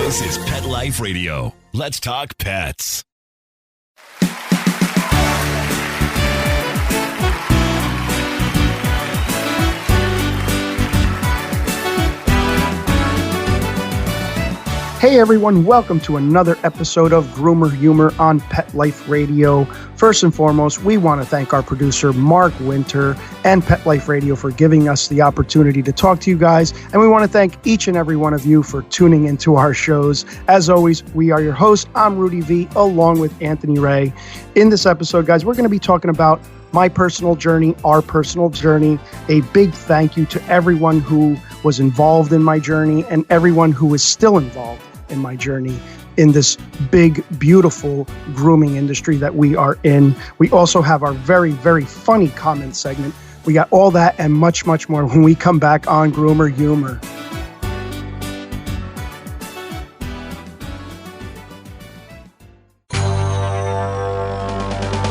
This is Pet Life Radio. Let's talk pets. Hey everyone, welcome to another episode of Groomer Humor on Pet Life Radio. First and foremost, we want to thank our producer Mark Winter and Pet Life Radio for giving us the opportunity to talk to you guys. And we want to thank each and every one of you for tuning into our shows. As always, we are your hosts. I'm Rudy V, along with Anthony Ray. In this episode, guys, we're going to be talking about my personal journey, our personal journey. A big thank you to everyone who was involved in my journey and everyone who is still involved in my journey in this big, beautiful grooming industry that we are in. We also have our very, very funny comment segment. We got all that and much, much more when we come back on Groomer Humor.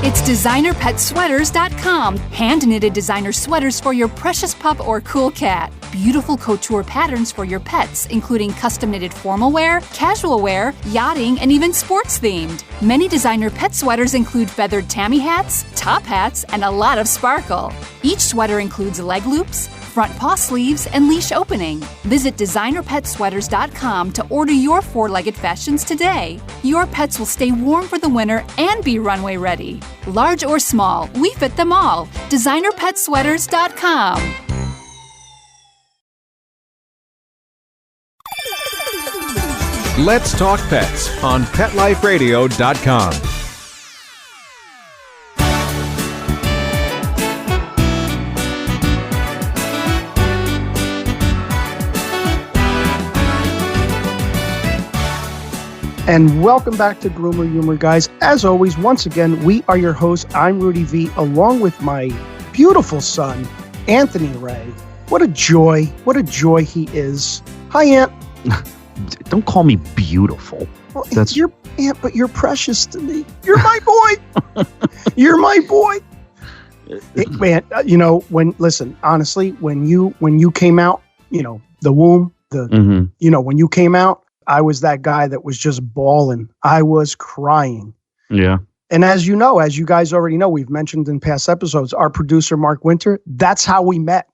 It's DesignerPetSweaters.com. Hand-knitted designer sweaters for your precious pup or cool cat. Beautiful couture patterns for your pets, including custom-knitted formal wear, casual wear, yachting, and even sports-themed. Many designer pet sweaters include feathered tammy hats, top hats, and a lot of sparkle. Each sweater includes leg loops, front paw sleeves, and leash opening. Visit DesignerPetSweaters.com to order your four-legged fashions today. Your pets will stay warm for the winter and be runway ready. Large or small, we fit them all. DesignerPetSweaters.com. Let's Talk Pets on PetLifeRadio.com. And welcome back to Groomer Humor, guys. As always, once again, we are your hosts. I'm Rudy V, along with my beautiful son, Anthony Ray. What a joy he is. Hi, Ant. Don't call me beautiful. Well, you're Ant, but you're precious to me. You're my boy. You're my boy. Man, honestly, when you came out, the womb, when you came out, I was that guy that was just bawling. I was crying. Yeah. And as you guys already know, we've mentioned in past episodes, our producer, Mark Winter, that's how we met.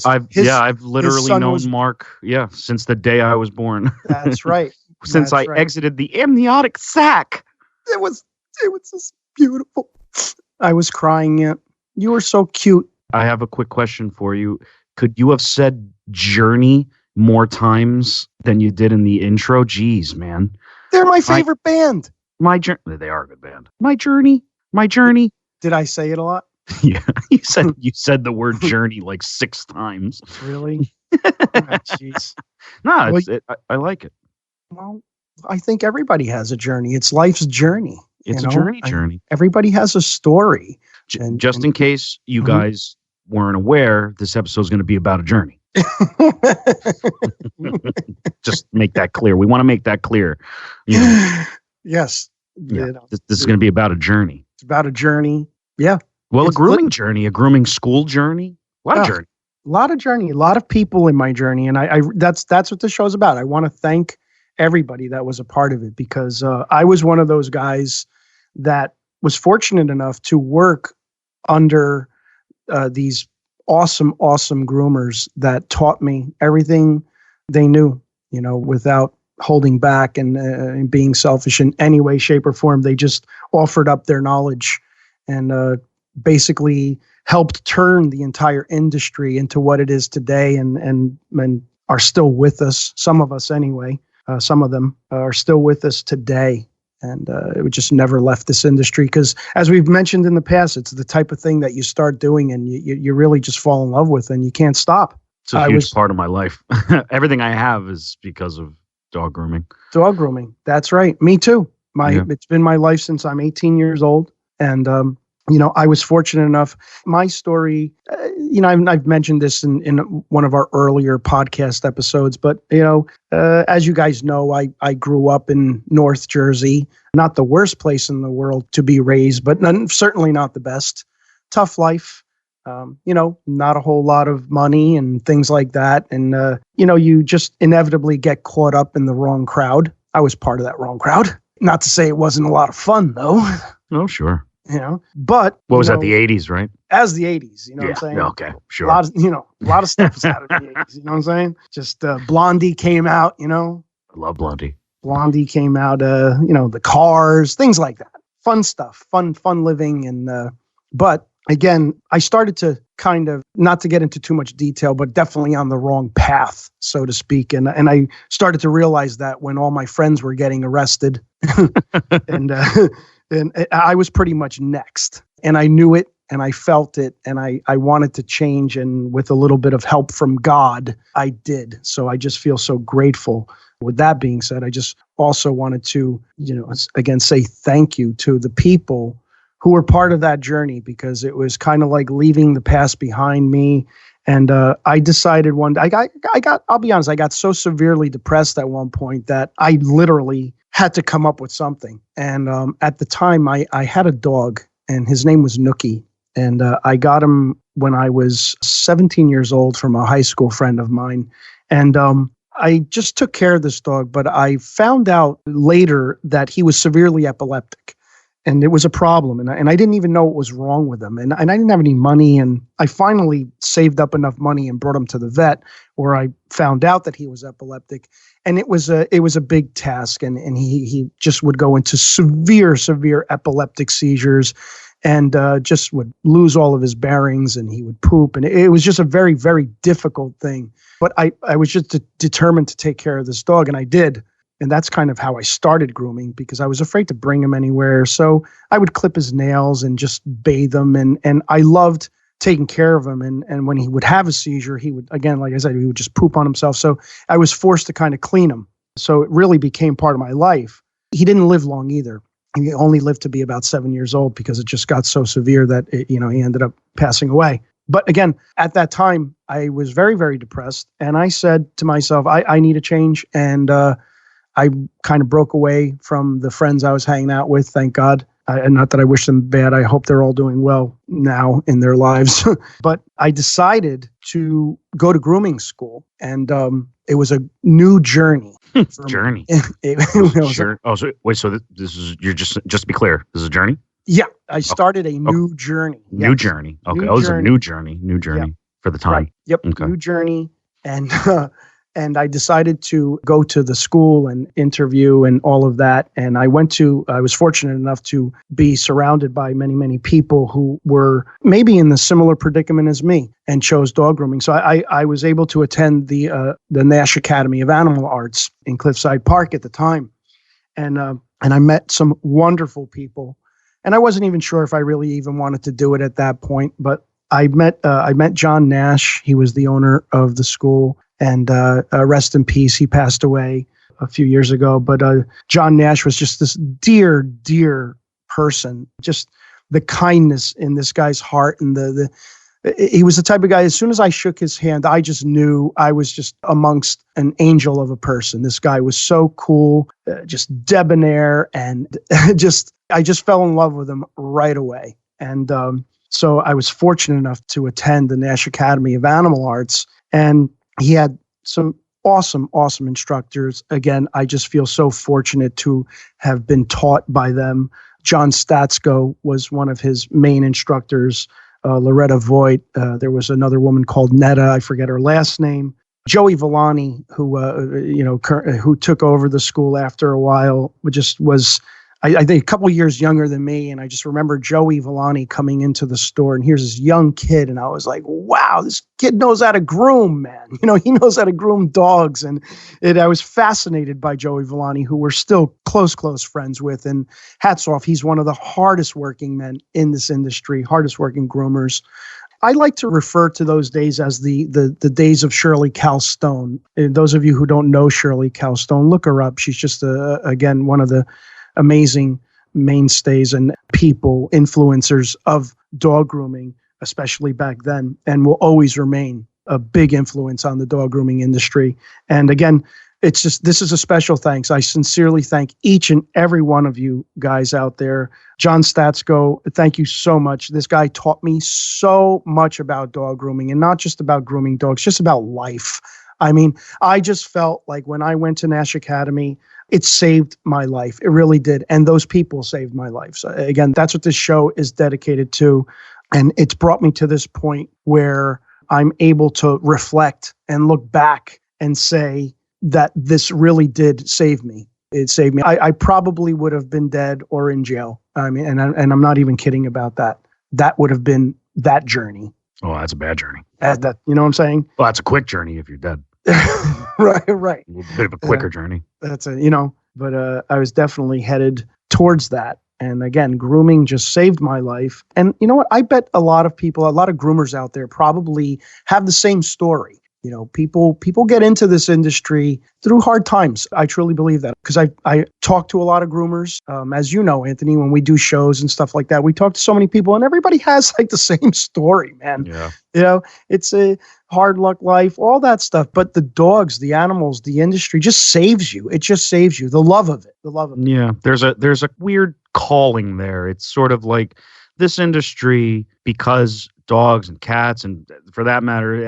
I've literally known Mark, since the day I was born. That's right. Since I exited the amniotic sac. It was just beautiful. I was crying. You were so cute. I have a quick question for you. Could you have said journey more times than you did in the intro? Jeez, man. They're my favorite band. My journey. They are a good band. My journey. Did I say it a lot? Yeah, you said the word journey like 6 times. Really? Jeez. No, I like it. Well, I think everybody has a journey. It's life's journey. It's a journey. Everybody has a story. In case you guys weren't aware, this episode is going to be about a journey. Just make that clear. We want to make that clear. Yes. Yeah. This is going to be about a journey. It's about a journey. Yeah. Well, a grooming journey, a grooming school journey, a lot of journey, a lot of people in my journey. And I that's what the show's about. I want to thank everybody that was a part of it, because I was one of those guys that was fortunate enough to work under these awesome groomers that taught me everything they knew, without holding back and being selfish in any way, shape, or form. They just offered up their knowledge and basically helped turn the entire industry into what it is today, and are still with us. Some of us anyway. Some of them are still with us today. And it just never left this industry, because as we've mentioned in the past, it's the type of thing that you start doing and you really just fall in love with and you can't stop. It's a huge part of my life. Everything I have is because of dog grooming. Dog grooming. That's right. Me too. It's been my life since I'm 18 years old. And I was fortunate enough. My story, I've mentioned this in one of our earlier podcast episodes, but, as you guys know, I grew up in North Jersey, not the worst place in the world to be raised, but certainly not the best. Tough life, not a whole lot of money and things like that. And, you just inevitably get caught up in the wrong crowd. I was part of that wrong crowd. Not to say it wasn't a lot of fun, though. Oh, sure. But what was that? The 80s, right? As the 80s, what I'm saying? Okay, sure. A lot of stuff was out of the 80s, you know what I'm saying? Just Blondie came out, I love Blondie. Blondie came out, the Cars, things like that. Fun stuff, fun living. And, but again, I started to kind of, not to get into too much detail, but definitely on the wrong path, so to speak. And I started to realize that when all my friends were getting arrested and I was pretty much next, and I knew it and I felt it, and I wanted to change. And with a little bit of help from God, I did. So I just feel so grateful. With that being said, I just also wanted to, again, say thank you to the people who were part of that journey, because it was kind of like leaving the past behind me. And I decided one day, I'll be honest, I got so severely depressed at one point that I literally had to come up with something. And at the time, I had a dog, and his name was Nookie. And I got him when I was 17 years old from a high school friend of mine. And I just took care of this dog, but I found out later that he was severely epileptic. And it was a problem. And I didn't even know what was wrong with him. And I didn't have any money. And I finally saved up enough money and brought him to the vet, where I found out that he was epileptic. And it was a big task. And he just would go into severe epileptic seizures, and just would lose all of his bearings, and he would poop. And it was just a very, very difficult thing. But I was just determined to take care of this dog, and I did. And that's kind of how I started grooming, because I was afraid to bring him anywhere. So I would clip his nails and just bathe him. And I loved taking care of him. And when he would have a seizure, he would, again, like I said, he would just poop on himself. So I was forced to kind of clean him. So it really became part of my life. He didn't live long either. He only lived to be about 7 years old, because it just got so severe that, he ended up passing away. But again, at that time, I was very, very depressed. And I said to myself, I need a change. And I kind of broke away from the friends I was hanging out with, thank God. And not that I wish them bad. I hope they're all doing well now in their lives. But I decided to go to grooming school. And it was a new journey. Journey. Sure. Oh, so wait, so this is, you're just to be clear, this is a journey? Yeah. I started a new journey. New journey. Okay. It was a new journey. Yeah. For the time. Right. Yep. Okay. New journey. And I decided to go to the school and interview and all of that. And I was fortunate enough to be surrounded by many, many people who were maybe in the similar predicament as me and chose dog grooming. So I was able to attend the Nash Academy of Animal Arts in Cliffside Park at the time. And I met some wonderful people. And I wasn't even sure if I really even wanted to do it at that point, but I met John Nash. He was the owner of the school. And rest in peace, he passed away a few years ago. But John Nash was just this dear, dear person. Just the kindness in this guy's heart, and he was the type of guy. As soon as I shook his hand, I just knew I was just amongst an angel of a person. This guy was so cool, just debonair, and I just fell in love with him right away. And so I was fortunate enough to attend the Nash Academy of Animal Arts, and he had some awesome, awesome instructors. Again, I just feel so fortunate to have been taught by them. John Statsko was one of his main instructors. Loretta Voigt. There was another woman called Netta. I forget her last name. Joey Villani, who took over the school after a while, just was, I think, a couple years younger than me. And I just remember Joey Villani coming into the store, and here's this young kid. And I was like, wow, this kid knows how to groom, man. He knows how to groom dogs. And I was fascinated by Joey Villani, who we're still close friends with. And hats off. He's one of the hardest working men in this industry, hardest working groomers. I like to refer to those days as the days of Shirley Cal Stone. And those of you who don't know Shirley Cal Stone, look her up. She's just, again, one of the amazing mainstays and people, influencers of dog grooming, especially back then, and will always remain a big influence on the dog grooming industry. And again, this is a special thanks. I sincerely thank each and every one of you guys out there. John Statsko, thank you so much. This guy taught me so much about dog grooming, and not just about grooming dogs, just about life. I mean, I just felt like when I went to Nash Academy, it saved my life. It really did. And those people saved my life. So again, that's what this show is dedicated to. And it's brought me to this point where I'm able to reflect and look back and say that this really did save me. It saved me. I probably would have been dead or in jail. I mean, and I'm not even kidding about that. That would have been that journey. Oh, that's a bad journey. That, you know what I'm saying? Well, that's a quick journey if you're dead. Right. A little bit of a quicker journey. That's but I was definitely headed towards that. And again, grooming just saved my life. And you know what? I bet a lot of groomers out there probably have the same story. You know, people get into this industry through hard times. I truly believe that because I talk to a lot of groomers. As you know, Anthony, when we do shows and stuff like that, we talk to so many people and everybody has like the same story, man. Yeah. You know, it's a hard luck life, all that stuff. But the dogs, the animals, the industry just saves you. It just saves you. The love of it. Yeah. There's a weird calling there. It's sort of like this industry, because dogs and cats, and for that matter,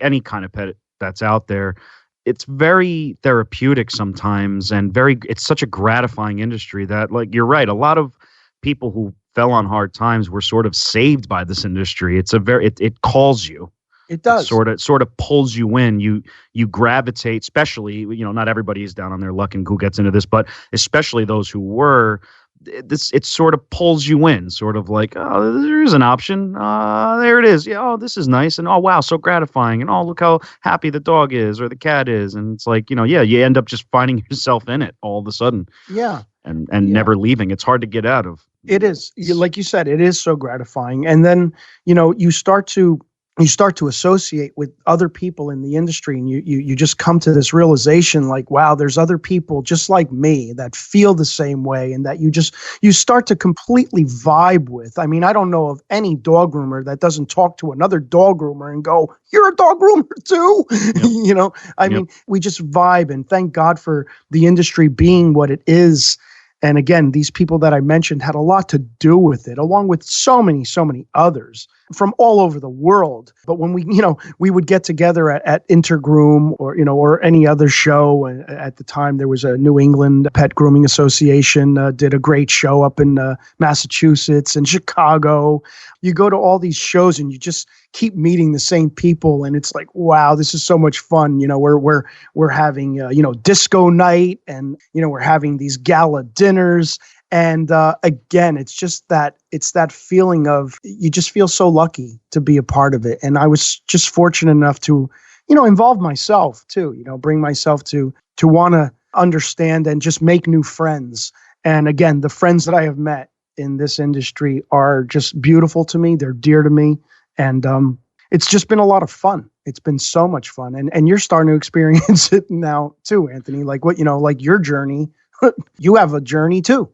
any kind of pet that's out there, it's very therapeutic sometimes, and it's such a gratifying industry that, like, you're right, a lot of people who fell on hard times were sort of saved by this industry. It calls you. It does. It sort of pulls you in. You gravitate, especially, you know, not everybody is down on their luck and who gets into this, but especially those who were. It sort of pulls you in, sort of like, oh, there's an option. There it is. Yeah, oh, this is nice. And oh, wow, so gratifying. And oh, look how happy the dog is or the cat is. And it's like, you know, yeah, you end up just finding yourself in it all of a sudden. Yeah. And never leaving. It's hard to get out of. It is. Like you said, it is so gratifying. And then, you know, you start to associate with other people in the industry, and you just come to this realization, like, wow, there's other people just like me that feel the same way, and that you start to completely vibe with. I mean, I don't know of any dog groomer that doesn't talk to another dog groomer and go, "You're a dog groomer too." Yep. You know, I mean, we just vibe, and thank God for the industry being what it is. And again, these people that I mentioned had a lot to do with it, along with so many others from all over the world. But when we would get together at Intergroom or any other show. At the time, there was a New England Pet Grooming Association, did a great show up in Massachusetts and Chicago. You go to all these shows and you just keep meeting the same people, and it's like, wow, this is so much fun. You know, we're having disco night, and we're having these gala dinners. And again, it's that feeling of, you just feel so lucky to be a part of it. And I was just fortunate enough to, involve myself too, bring myself to want to understand and just make new friends. And again, the friends that I have met in this industry are just beautiful to me. They're dear to me. And it's just been a lot of fun. It's been so much fun. And you're starting to experience it now too, Anthony. Like like your journey, you have a journey too.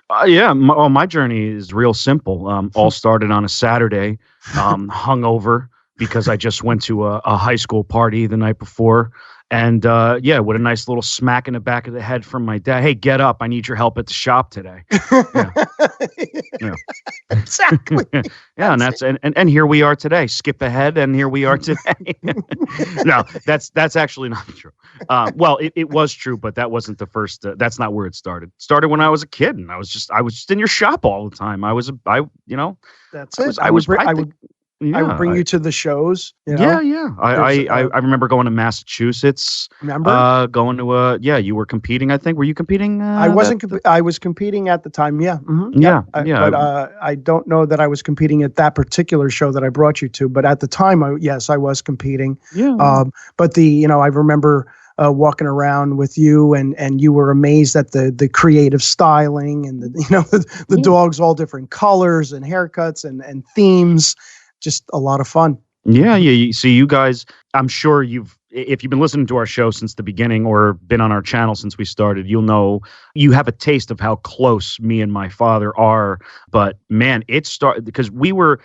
My journey is real simple. All started on a Saturday, hungover because I just went to a high school party the night before. And with a nice little smack in the back of the head from my dad. Hey, get up. I need your help at the shop today. Yeah. Exactly. Yeah, and here we are today. Skip ahead, and here we are today. No, that's actually not true. Well, it was true, but that wasn't the first. That's not where it started. It started when I was a kid, and I was just in your shop all the time. That's it. I would bring you to the shows. Yeah. I remember going to Massachusetts. Remember? Going to you were competing, I think. Were you competing? I wasn't. I was competing at the time. Yeah. Mm-hmm. Yeah. But I don't know that I was competing at that particular show that I brought you to. But at the time, I was competing. Yeah. But I remember walking around with you, and you were amazed at the creative styling and the dogs, all different colors and haircuts and themes. Just a lot of fun. Yeah. See, you guys, I'm sure if you've been listening to our show since the beginning or been on our channel since we started, you'll know you have a taste of how close me and my father are. But man, it started because we were,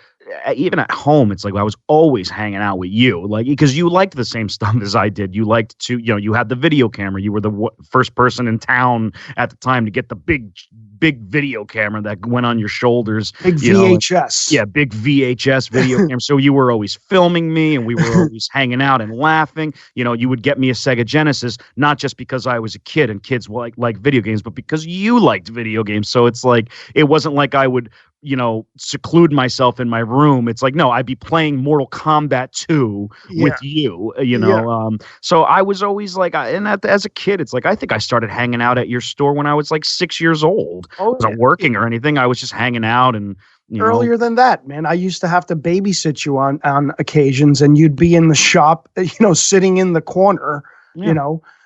even at home, it's like I was always hanging out with you, like, because you liked the same stuff as I did. You liked to, you had the video camera. You were the first person in town at the time to get the big big video camera that went on your shoulders. Big VHS. Yeah, big VHS video camera. So you were always filming me, and we were always hanging out and laughing. You would get me a Sega Genesis, not just because I was a kid and kids like video games, but because you liked video games. So it's like, it wasn't like I would, seclude myself in my room. It's like, no, I'd be playing Mortal Kombat 2 with you, so I was always like, as a kid, it's like, I think I started hanging out at your store when I was like 6 years old. I wasn't working or anything. I was just hanging out. And earlier than that, man, I used to have to babysit you on occasions, and you'd be in the shop, sitting in the corner,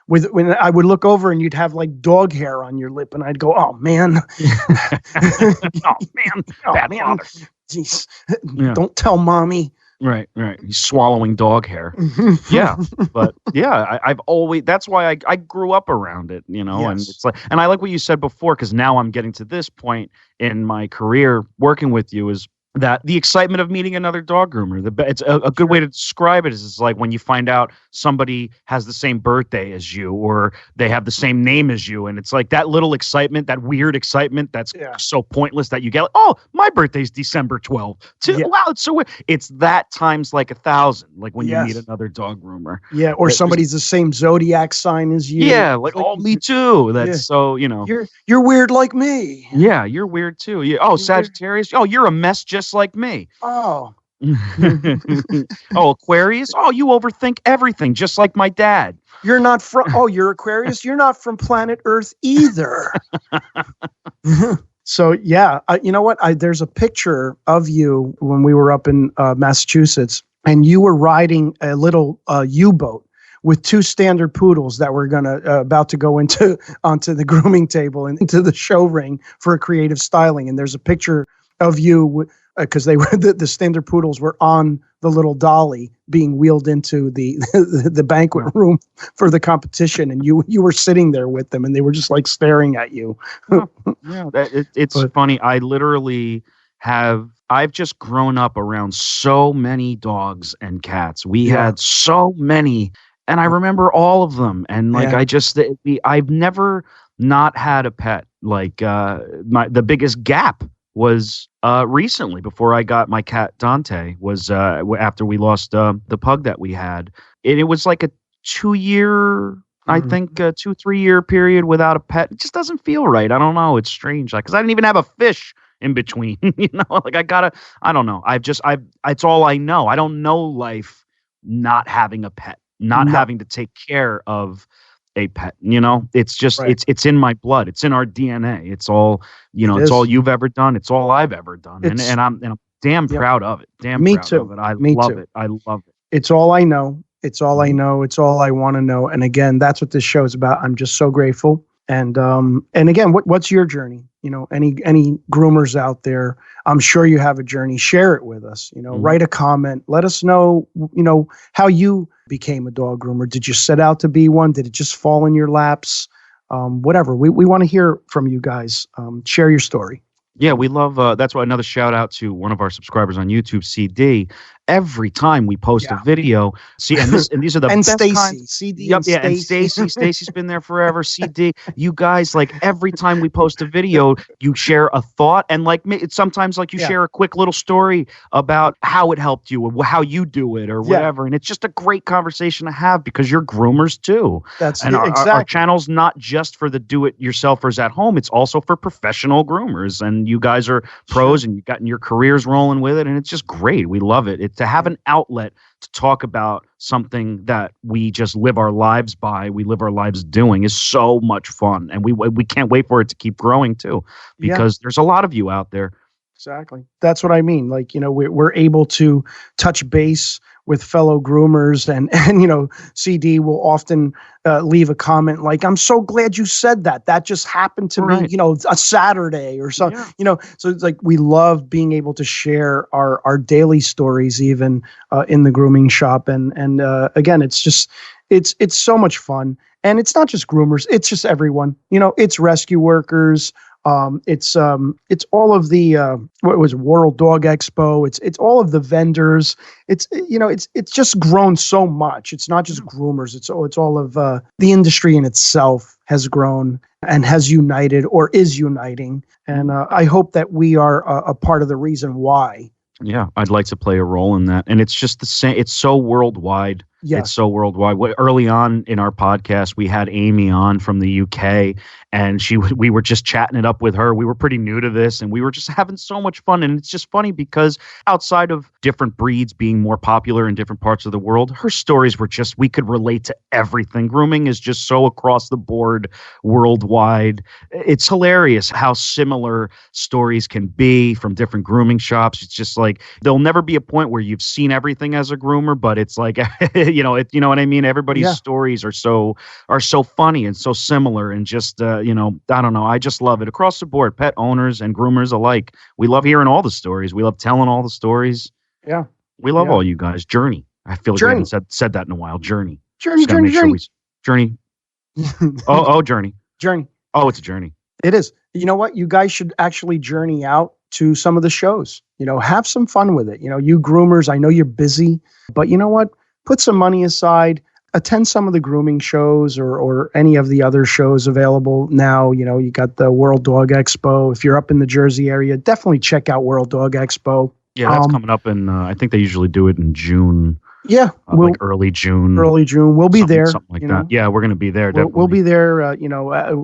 when I would look over and you'd have like dog hair on your lip, and I'd go, "Oh man, bad father. Jeez, don't tell mommy." Right. He's swallowing dog hair. Yeah, but yeah, I've always. That's why I grew up around it, Yes. And it's like, and I like what you said before, because now I'm getting to this point in my career working with you is that the excitement of meeting another dog groomer. It's a good way to describe it is like when you find out somebody has the same birthday as you, or they have the same name as you, and it's like that little excitement, that weird excitement that's so pointless that you get, oh, my birthday's December 12th. Wow, it's so weird. It's that times like 1,000, like when you meet another dog groomer. Yeah, or somebody's the same zodiac sign as you. Yeah, like oh, me too. That's so, You're weird like me. Yeah, you're weird too. Yeah. Oh, Sagittarius. Oh, you're a mess just like me. Oh. Oh, Aquarius. Oh, you overthink everything, just like my dad. You're not from. Oh, you're Aquarius. You're not from planet Earth either. So yeah, you know what? There's a picture of you when we were up in Massachusetts, and you were riding a little U-boat with 2 standard poodles that were about to go onto the grooming table and into the show ring for a creative styling. And there's a picture of you. Because they were the standard poodles were on the little dolly being wheeled into the banquet room for the competition, and you were sitting there with them, and they were just like staring at you. It's funny. I literally I've just grown up around so many dogs and cats. We had so many, and I remember all of them. And like I've never not had a pet. Like the biggest gap was recently, before I got my cat Dante, was after we lost the pug that we had. It was like a 2-year, I think 2-3 year period without a pet. It just doesn't feel right. I don't know. It's strange. Like, cause I didn't even have a fish in between, like I don't know. It's all I know. I don't know life not having a pet, not having to take care of a pet. It's just it's in my blood. It's in our DNA. It's all it's all you've ever done. It's all I've ever done, and I'm damn proud of it. Me proud too. Of it. I Me love too. it. I love it. It's all I know. It's all I know. It's all I want to know. And again, that's what this show is about. I'm just so grateful. And again, what's your journey? Any groomers out there? I'm sure you have a journey. Share it with us. Write a comment. Let us know. How you became a dog groomer. Did you set out to be one? Did it just fall in your laps? Whatever. We want to hear from you guys. Share your story. Yeah, we love. That's why another shout out to one of our subscribers on YouTube, CD. Every time we post a video, and these are the and best Stacy, kinds. CD, yep, and Stacy. Stacy's been there forever. CD, you guys, like every time we post a video, you share a thought, and like it's sometimes like you share a quick little story about how it helped you or how you do it or whatever, and it's just a great conversation to have because you're groomers too. That's and exactly. Our channel's not just for the do-it-yourselfers at home; it's also for professional groomers, and you guys are pros, and you've gotten your careers rolling with it, and it's just great. We love it. To have an outlet to talk about something that we just live our lives by, we live our lives doing, is so much fun, and we can't wait for it to keep growing too, because there's a lot of you out there. Exactly. That's what I mean. Like, we're able to touch base with fellow groomers, and CD will often leave a comment like, I'm so glad you said that. That just happened to me, a Saturday or something, so it's like, we love being able to share our daily stories, even in the grooming shop. And again, it's just, it's so much fun. And it's not just groomers. It's just everyone, it's rescue workers, It's all of the what was it, World Dog Expo. It's all of the vendors. It's just grown so much. It's not just groomers. It's all of the industry in itself has grown and has united or is uniting. And I hope that we are a part of the reason why. Yeah, I'd like to play a role in that. And it's just the same. It's so worldwide. Yeah. It's so worldwide. Early on in our podcast, we had Amy on from the UK, and we were just chatting it up with her. We were pretty new to this, and we were just having so much fun. And it's just funny because outside of different breeds being more popular in different parts of the world, her stories were just, we could relate to everything. Grooming is just so across the board, worldwide. It's hilarious how similar stories can be from different grooming shops. It's just like, there'll never be a point where you've seen everything as a groomer, but it's like, you know what I mean? Everybody's stories are so funny and so similar, and just, I don't know. I just love it across the board, pet owners and groomers alike. We love hearing all the stories. We love telling all the stories. Yeah. We love all you guys. Journey. I feel like we haven't said that in a while. Journey. Journey. Journey. Oh, Journey. Journey. Oh, it's a journey. It is. You know what? You guys should actually journey out to some of the shows. Have some fun with it. You groomers, I know you're busy, but you know what? Put some money aside, attend some of the grooming shows or any of the other shows available now. You got the World Dog Expo. If you're up in the Jersey area, definitely check out World Dog Expo. Yeah, that's coming up in, I think they usually do it in June. Yeah. Like early June. We'll be there. Something like that. Yeah, we're going to be there. Definitely. We'll be there,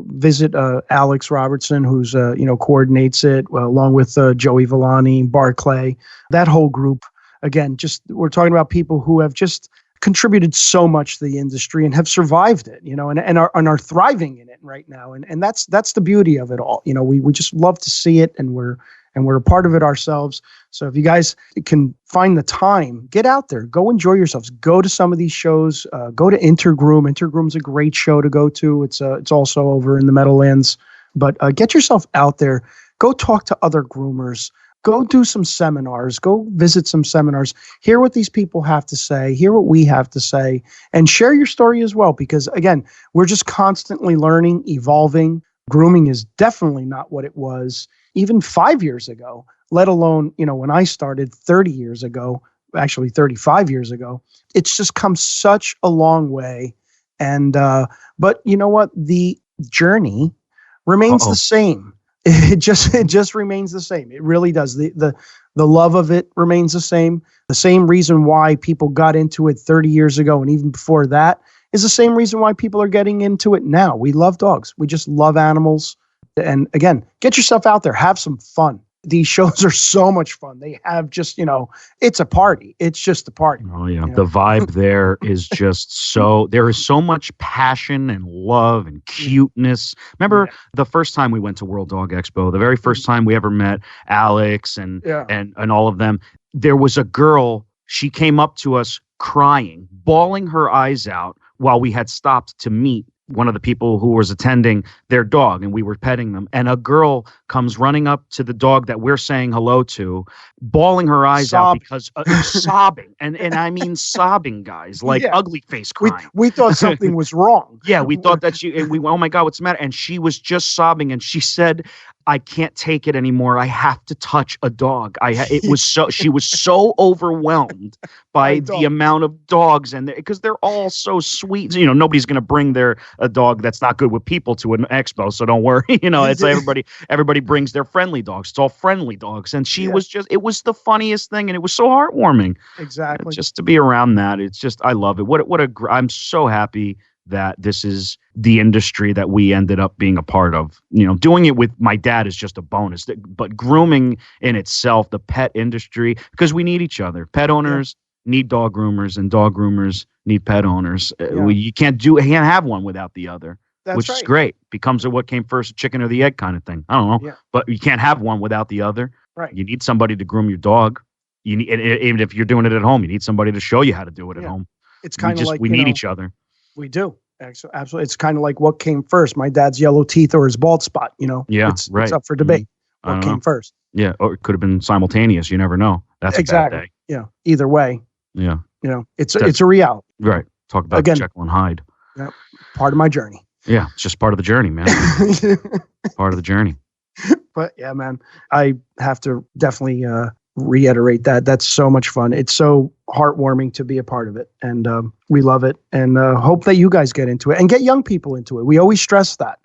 visit Alex Robertson, who's, coordinates it, along with Joey Villani, Barclay, that whole group. Again, we're talking about people who have just contributed so much to the industry and have survived it, and are thriving in it right now. And that's the beauty of it all. We just love to see it, and we're a part of it ourselves. So if you guys can find the time, get out there, go enjoy yourselves, go to some of these shows, go to Intergroom. Intergroom's a great show to go to. It's also over in the Meadowlands, but get yourself out there, go talk to other groomers. Go do some seminars, go visit some seminars, hear what these people have to say, hear what we have to say, and share your story as well. Because again, we're just constantly learning, evolving. Grooming is definitely not what it was even 5 years ago, let alone, when I started 30 years ago, actually 35 years ago. It's just come such a long way. And, but you know what? The journey remains the same. It just remains the same. It really does. The love of it remains the same. The same reason why people got into it 30 years ago and even before that is the same reason why people are getting into it now. We love dogs. We just love animals. And again, get yourself out there. Have some fun. These shows are so much fun. They have just, it's a party. It's just a party. Oh, yeah. The vibe there is just there is so much passion and love and cuteness. Remember the first time we went to World Dog Expo, the very first time we ever met Alex and all of them, there was a girl, she came up to us crying, bawling her eyes out while we had stopped to meet one of the people who was attending their dog, and we were petting them. And a girl comes running up to the dog that we're saying hello to, bawling her eyes out because sobbing. And I mean sobbing, guys, like ugly face crying. We thought something was wrong. Yeah, we thought that oh my God, what's the matter? And she was just sobbing, and she said, I can't take it anymore. I have to touch a dog. She was so overwhelmed by the amount of dogs, and because they're all so sweet. Nobody's going to bring a dog that's not good with people to an expo, so don't worry. It's like everybody brings their friendly dogs. It's all friendly dogs, and she was just. It was the funniest thing, and it was so heartwarming. Exactly. Just to be around that, it's just I love it. I'm so happy that this is the industry that we ended up being a part of. Doing it with my dad is just a bonus. But grooming in itself, the pet industry, because we need each other. Pet owners need dog groomers, and dog groomers need pet owners. You can't have one without the other. Which is great. Becomes what came first, the chicken or the egg kind of thing. I don't know. Yeah. But you can't have one without the other. Right. You need somebody to groom your dog. You need, even if you're doing it at home, you need somebody to show you how to do it at home. It's kind of like we need each other. We do. Absolutely. It's kind of like what came first, my dad's yellow teeth or his bald spot, Yeah, it's up for debate. What came first? Yeah, or it could have been simultaneous. You never know. That's exactly. A bad day. Yeah. Either way. Yeah. It's a reality. Right. Talk about Jekyll and Hyde. Yeah. Part of my journey. Yeah, it's just part of the journey, man. Part of the journey. But yeah, man, I have to definitely reiterate that. That's so much fun. It's so heartwarming to be a part of it. And we love it. And hope that you guys get into it and get young people into it. We always stress that,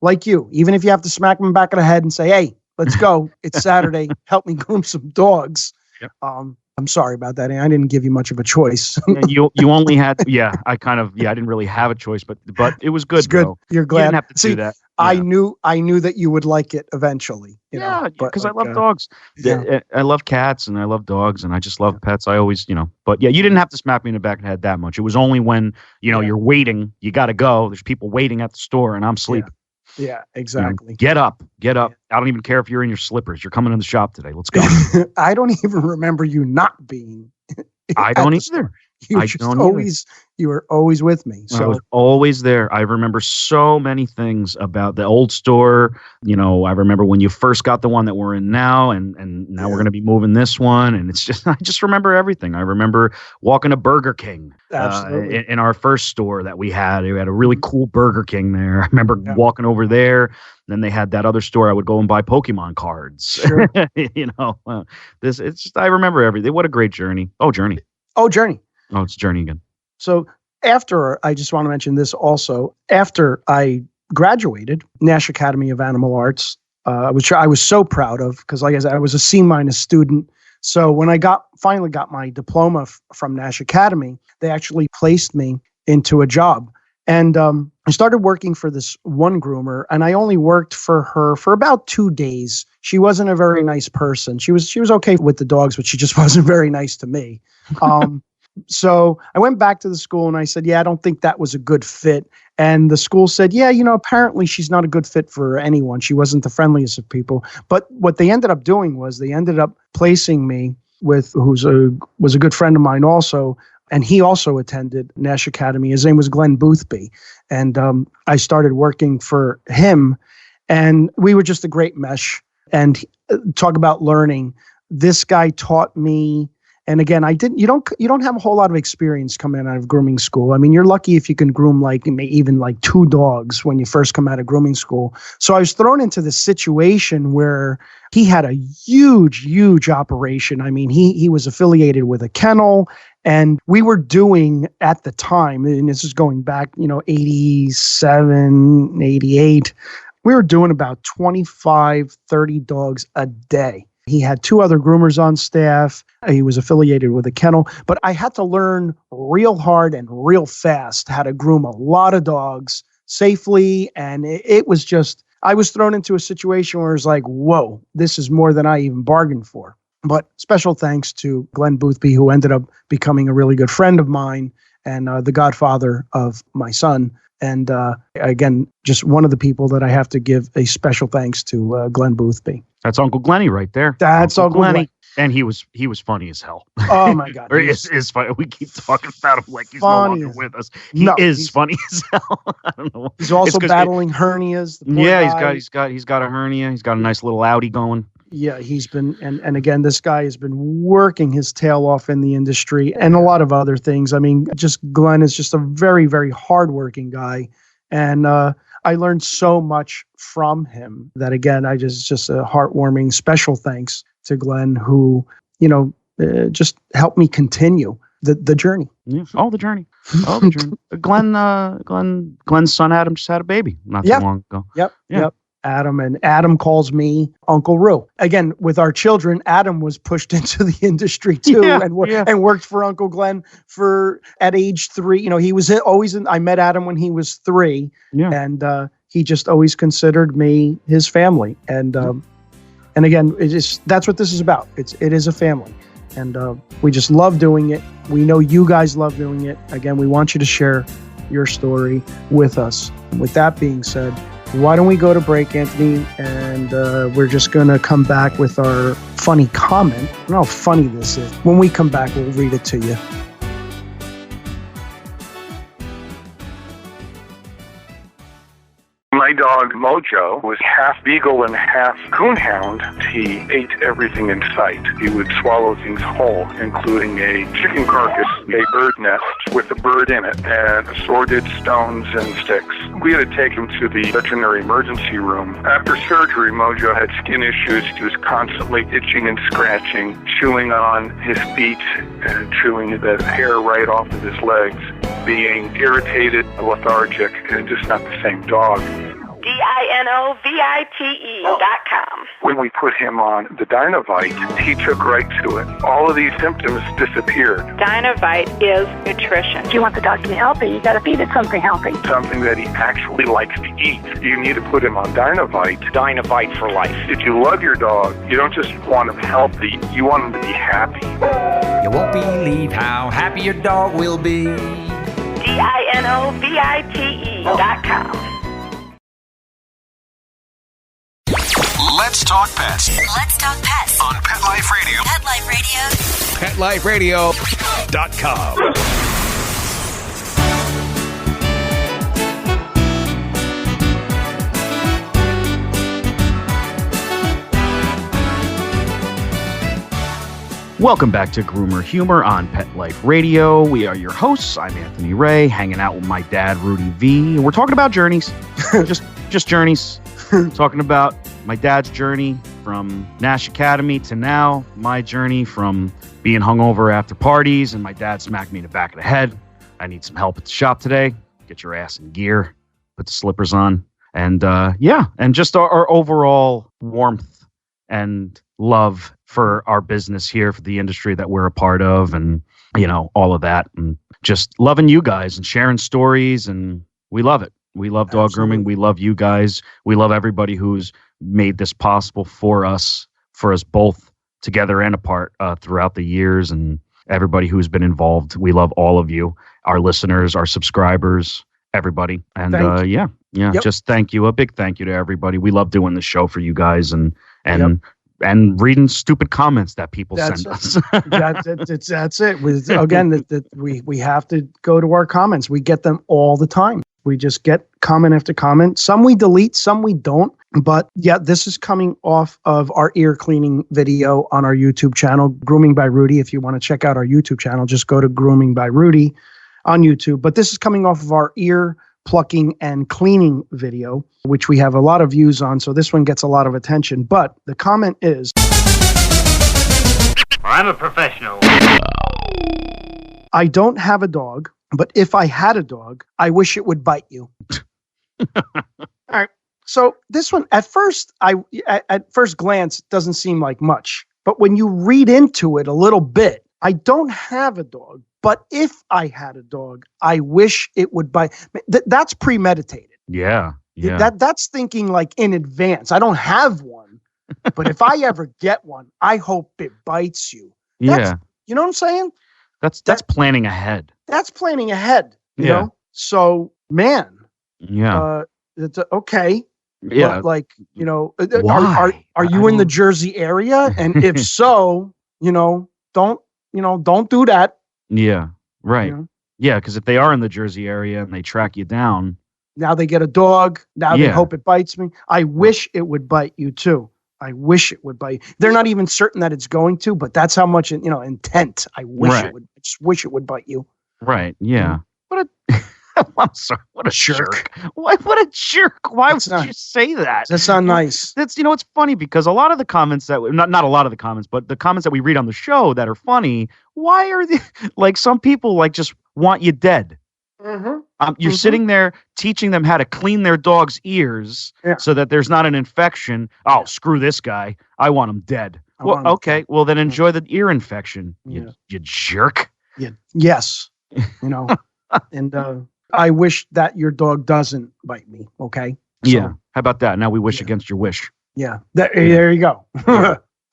like you, even if you have to smack them back of the head and say, hey, let's go. It's Saturday. Help me groom some dogs. Yep. I'm sorry about that. I didn't give you much of a choice. you only had, I didn't really have a choice, but it was good. It's good. Bro. You're glad. You didn't have to do that. Yeah. I knew that you would like it eventually. Because I love dogs. Yeah. I love cats and I love dogs and I just love pets. I always, but yeah, you didn't have to smack me in the back of the head that much. It was only when, you're waiting, you got to go. There's people waiting at the store and I'm sleeping. Yeah, exactly. Get up. I don't even care if you're in your slippers. You're coming in the shop today. Let's go. I don't even remember you not being. I don't either. You were always with me. So I was always there. I remember so many things about the old store. I remember when you first got the one that we're in now, and now we're going to be moving this one. And it's just, I just remember everything. I remember walking to Burger King in our first store that we had. We had a really cool Burger King there. I remember walking over there. Then they had that other store. I would go and buy Pokemon cards. Sure. I remember everything. What a great journey. Journey. Oh, it's Journey again. So I just want to mention this also. After I graduated, Nash Academy of Animal Arts, which I was so proud of because, like I said, I was a C- student. So when I finally got my diploma from Nash Academy, they actually placed me into a job. And I started working for this one groomer, and I only worked for her for about 2 days. She wasn't a very nice person. She was okay with the dogs, but she just wasn't very nice to me. So I went back to the school and I said, I don't think that was a good fit. And the school said, apparently she's not a good fit for anyone. She wasn't the friendliest of people. But what they ended up doing was they ended up placing me with was a good friend of mine also. And he also attended Nash Academy. His name was Glenn Boothby. And I started working for him. And we were just a great mesh. And talk about learning. This guy taught me. And again, you don't have a whole lot of experience coming out of grooming school. I mean, you're lucky if you can groom even 2 dogs when you first come out of grooming school. So I was thrown into this situation where he had a huge operation. I mean, he was affiliated with a kennel, and we were doing at the time, and this is going back, 87, 88, we were doing about 25, 30 dogs a day. He had 2 other groomers on staff. He was affiliated with a kennel, but I had to learn real hard and real fast how to groom a lot of dogs safely. And it was just, I was thrown into a situation where it's like, whoa, this is more than I even bargained for. But special thanks to Glenn Boothby, who ended up becoming a really good friend of mine and the godfather of my son. And again, just one of the people that I have to give a special thanks to, Glenn Boothby. That's Uncle Glenny right there. That's Uncle Glenny. And he was funny as hell. Oh my God. Or is funny. We keep talking about him like he's no longer with us. He's funny as hell. I don't know. He's also battling hernias. He's got a hernia. He's got a nice little Audi going. Yeah, he's been, and again, this guy has been working his tail off in the industry and a lot of other things. I mean, Glenn is just a very, very hardworking guy. And I learned so much from him that, again, just a heartwarming special thanks to Glenn, who, just helped me continue the journey. Yeah, the journey. Glenn's son Adam just had a baby not too long ago. Yep. Adam calls me Uncle Roo. Again, with our children, Adam was pushed into the industry too, and worked for Uncle Glenn at age 3. He was always I met Adam when he was 3, and he just always considered me his family. And again, that's what this is about. It is a family, and we just love doing it. We know you guys love doing it. Again, we want you to share your story with us. With that being said, why don't we go to break, Anthony? And we're just going to come back with our funny comment. I don't know how funny this is. When we come back, we'll read it to you. My dog, Mojo, was half beagle and half coonhound. He ate everything in sight. He would swallow things whole, including a chicken carcass, a bird nest with a bird in it, and assorted stones and sticks. We had to take him to the veterinary emergency room. After surgery, Mojo had skin issues. He was constantly itching and scratching, chewing on his feet, and chewing the hair right off of his legs, being irritated, lethargic, and just not the same dog. DINOVITE.com. When we put him on the Dinovite, he took right to it. All of these symptoms disappeared. Dinovite is nutrition. If you want the dog to be healthy, you got to feed it something healthy. Something that he actually likes to eat. You need to put him on Dinovite. Dinovite for life. If you love your dog, you don't just want him healthy, you want him to be happy. You won't believe how happy your dog will be. DINOVITE.com. Let's talk pets Let's talk pets on Pet Life Radio. Pet Life Radio. PetLifeRadio.com. Welcome back to Groomer Humor on Pet Life Radio. We are your hosts. I'm Anthony Ray, hanging out with my dad, Rudy V. We're talking about journeys, just journeys. Talking about my dad's journey from Nash Academy to now, my journey from being hungover after parties, and my dad smacked me in the back of the head. I need some help at the shop today. Get your ass in gear, put the slippers on, and and just our overall warmth and love for our business here, for the industry that we're a part of, and all of that, and just loving you guys and sharing stories, and we love it. We love dog grooming. We love you guys. We love everybody who's made this possible for us both together and apart throughout the years, and everybody who's been involved. We love all of you, our listeners, our subscribers, everybody. And Yep. Just thank you. A big thank you to everybody. We love doing the show for you guys, and reading stupid comments that people send us. That's it. We have to go to our comments. We get them all the time. We just get comment after comment. Some we delete, some we don't. But yeah, this is coming off of our ear cleaning video on our YouTube channel, Grooming by Rudy. If you want to check out our YouTube channel, just go to Grooming by Rudy on YouTube. But this is coming off of our ear plucking and cleaning video, which we have a lot of views on. So this one gets a lot of attention. But the comment is, I'm a professional. I don't have a dog, but if I had a dog, I wish it would bite you. All right. So this one, at first glance, doesn't seem like much. But when you read into it a little bit, I don't have a dog, but if I had a dog, I wish it would bite. That's premeditated. Yeah. That's thinking like in advance. I don't have one, but if I ever get one, I hope it bites you. You know what I'm saying? That's planning ahead. That's planning ahead. You know? So, man. Yeah. It's okay. Yeah. But why? Are you in the Jersey area? And if so, don't do that. Yeah. Right. Yeah. Because if they are in the Jersey area and they track you down, now they get a dog. Now they hope it bites me. I wish it would bite you too. I wish it would bite. They're not even certain that it's going to, but that's how much intent. I wish it would. I just wish it would bite you. Right. Yeah. What a I'm sorry. What a jerk. What a jerk. Why would you say that? That's not nice. That's it's funny because a lot of the comments that not a lot of the comments, but the comments that we read on the show that are funny, why are they like some people like just want you dead? Mm-hmm. You're sitting there teaching them how to clean their dog's ears so that there's not an infection. Oh, screw this guy. I want him dead. Well, okay. Well, then enjoy the ear infection. You jerk. Yeah. Yes. And I wish that your dog doesn't bite me. Okay. So, how about that? Now we wish against your wish. Yeah. There you go.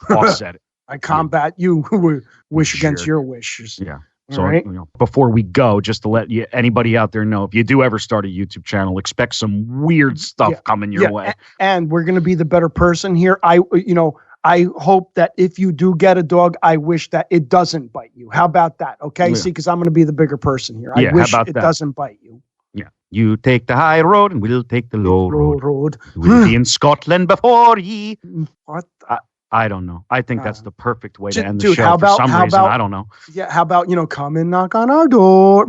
Offset it. I combat you who wish against your wishes. Yeah. So, before we go, just to let anybody out there know, if you do ever start a YouTube channel, expect some weird stuff coming your way. And we're going to be the better person here. I hope that if you do get a dog, I wish that it doesn't bite you. How about that? Okay. See, because I'm going to be the bigger person here. I wish it doesn't bite you. Yeah. You take the high road and we'll take the low road. Road. We'll be in Scotland before ye. What? I don't know. I think that's the perfect way to end the Dude, show how about, for some reason. I don't know. Yeah, how about, come and knock on our door.